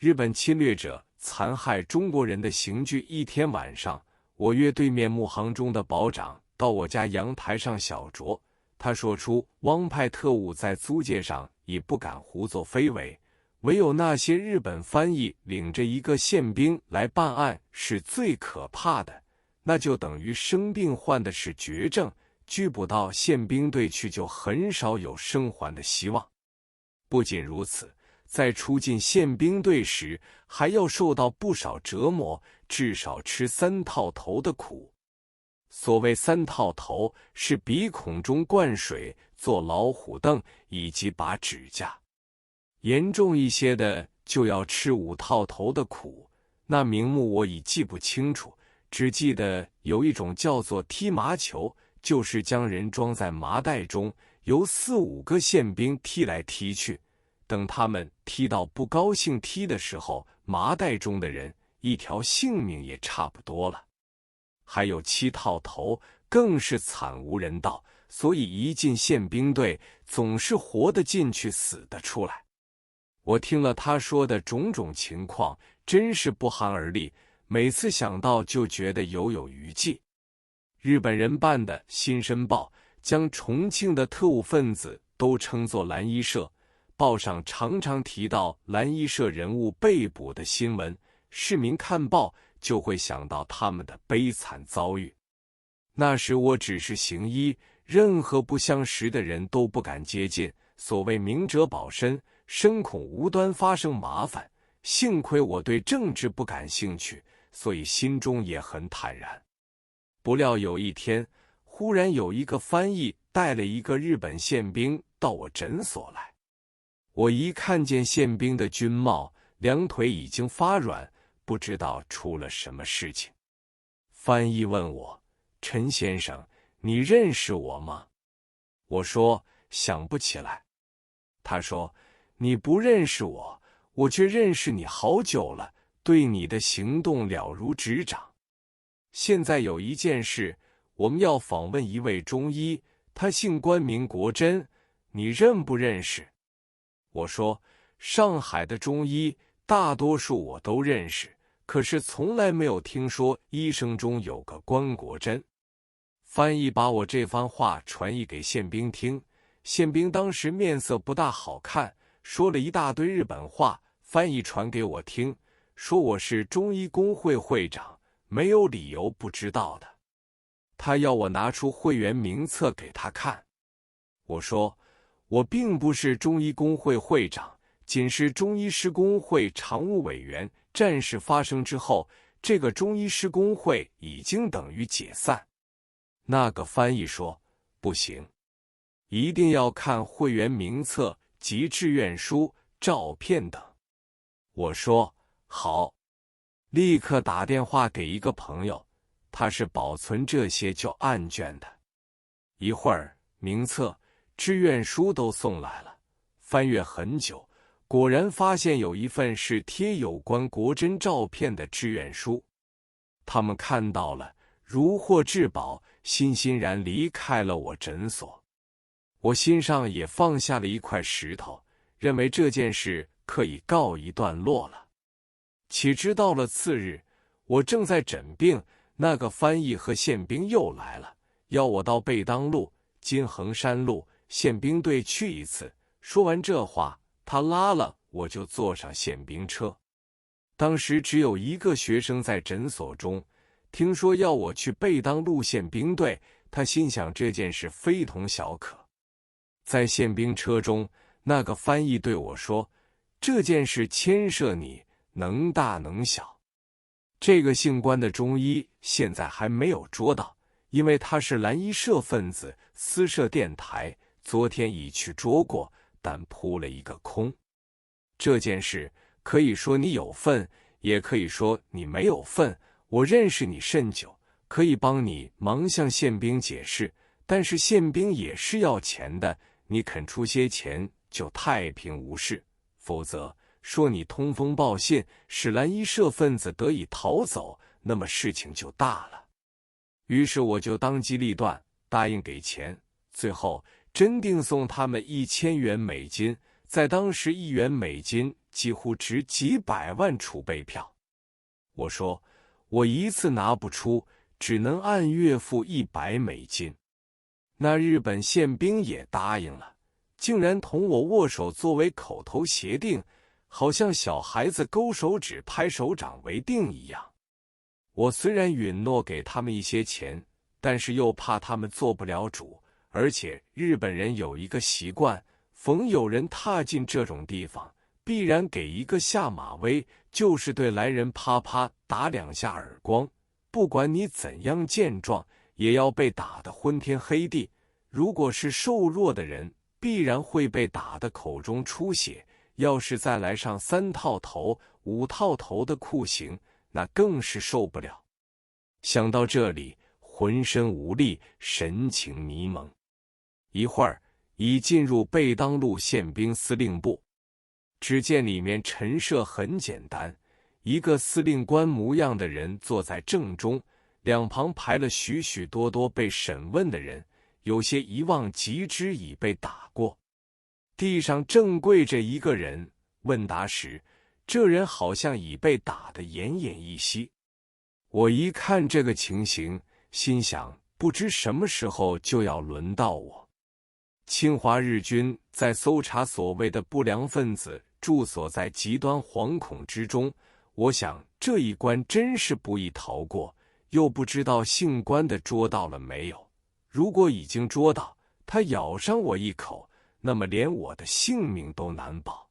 日本侵略者残害中国人的刑具。一天晚上，我约对面木行中的保长到我家阳台上小酌，他说出汪派特务在租界上已不敢胡作非为，唯有那些日本翻译领着一个宪兵来办案是最可怕的，那就等于生病患的是绝症，拘捕到宪兵队去就很少有生还的希望。不仅如此，在出进宪兵队时还要受到不少折磨，至少吃3套头的苦。所谓3套头，是鼻孔中灌水、坐老虎凳以及拔指甲。严重一些的就要吃5套头的苦，那名目我已记不清楚，只记得有一种叫做踢麻球，就是将人装在麻袋中，由4、5个宪兵踢来踢去，等他们踢到不高兴踢的时候，麻袋中的人一条性命也差不多了。还有7套头，更是惨无人道，所以一进宪兵队总是活得进去，死得出来。我听了他说的种种情况，真是不寒而栗，每次想到就觉得犹有余悸。日本人办的《新申报》将重庆的特务分子都称作蓝衣社，报上常常提到蓝衣社人物被捕的新闻，市民看报就会想到他们的悲惨遭遇。那时我只是行医，任何不相识的人都不敢接近，所谓明哲保身，深恐无端发生麻烦。幸亏我对政治不感兴趣，所以心中也很坦然。不料有一天，忽然有一个翻译带了一个日本宪兵到我诊所来。我一看见宪兵的军帽，两腿已经发软，不知道出了什么事情。翻译问我：“陈先生，你认识我吗？”我说：“想不起来。”他说：“你不认识我，我却认识你好久了，对你的行动了如指掌。现在有一件事，我们要访问一位中医，他姓关名国珍，你认不认识？”我说：“上海的中医大多数我都认识，可是从来没有听说医生中有个关国珍。”翻译把我这番话传译给宪兵听，宪兵当时面色不大好看，说了一大堆日本话，翻译传给我听，说我是中医工会会长，没有理由不知道的。他要我拿出会员名册给他看。我说：“我并不是中医工会会长，仅是中医师工会常务委员。战事发生之后，这个中医师工会已经等于解散。”那个翻译说：“不行，一定要看会员名册及志愿书、照片等。”我说：“好。”立刻打电话给一个朋友，他是保存这些旧案卷的。一会儿，名册、志愿书都送来了，翻阅很久，果然发现有一份是贴有关国珍照片的志愿书。他们看到了，如获至宝，欣欣然离开了我诊所。我心上也放下了一块石头，认为这件事可以告一段落了。岂知到了次日，我正在诊病，那个翻译和宪兵又来了，要我到贝当路、金衡山路宪兵队去一次。说完这话，他拉了我就坐上宪兵车。当时只有一个学生在诊所中，听说要我去贝当路宪兵队，他心想这件事非同小可。在宪兵车中，那个翻译对我说：“这件事牵涉你，能大能小。这个姓关的中医现在还没有捉到，因为他是蓝衣社分子，私设电台，昨天已去捉过，但扑了一个空。这件事可以说你有份，也可以说你没有份。我认识你甚久，可以帮你忙向宪兵解释，但是宪兵也是要钱的，你肯出些钱就太平无事，否则说你通风报信，使蓝衣社分子得以逃走，那么事情就大了。”于是我就当机立断，答应给钱，最后真定送他们1000元美金，在当时1元美金几乎值几百万储备票。我说我一次拿不出，只能按月付$100。那日本宪兵也答应了，竟然同我握手作为口头协定，好像小孩子勾手指拍手掌为定一样。我虽然允诺给他们一些钱，但是又怕他们做不了主，而且日本人有一个习惯，逢有人踏进这种地方，必然给一个下马威，就是对来人啪啪打2下耳光，不管你怎样健壮，也要被打得昏天黑地。如果是瘦弱的人，必然会被打得口中出血，要是再来上3套头、5套头的酷刑，那更是受不了。想到这里，浑身无力，神情迷蒙。一会儿已进入贝当路宪兵司令部，只见里面陈设很简单，一个司令官模样的人坐在正中，两旁排了许许多多被审问的人，有些遗忘极之已被打过。地上正跪着一个人，问答时，这人好像已被打得奄奄一息。我一看这个情形，心想不知什么时候就要轮到我。侵华日军在搜查所谓的不良分子，驻所在极端惶恐之中，我想这一关真是不易逃过，又不知道姓关的捉到了没有。如果已经捉到，他咬上我一口，那么连我的性命都难保。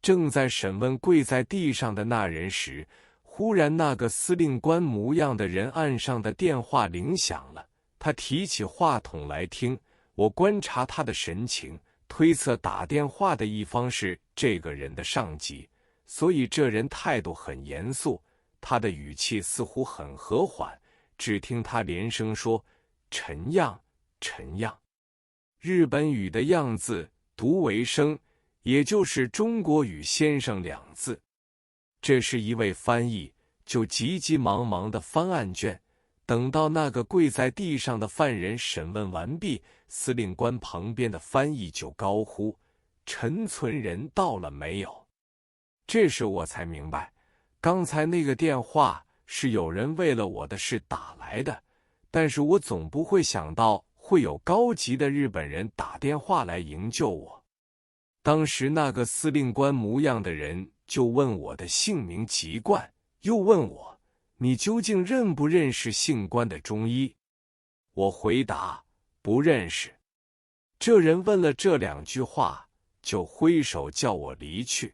正在审问跪在地上的那人时，忽然那个司令官模样的人按上的电话铃响了，他提起话筒来听。我观察他的神情，推测打电话的一方是这个人的上级，所以这人态度很严肃，他的语气似乎很和缓，只听他连声说陈样陈样。日本语的样字读为生，也就是中国语先生2字。这是一位翻译，就急急忙忙地翻案卷。等到那个跪在地上的犯人审问完毕，司令官旁边的翻译就高呼：“陈存仁到了没有？”这时我才明白，刚才那个电话是有人为了我的事打来的，但是我总不会想到会有高级的日本人打电话来营救我。当时那个司令官模样的人就问我的姓名籍贯，又问我：“你究竟认不认识姓关的中医？”我回答：“不认识。”这人问了这2句话，就挥手叫我离去。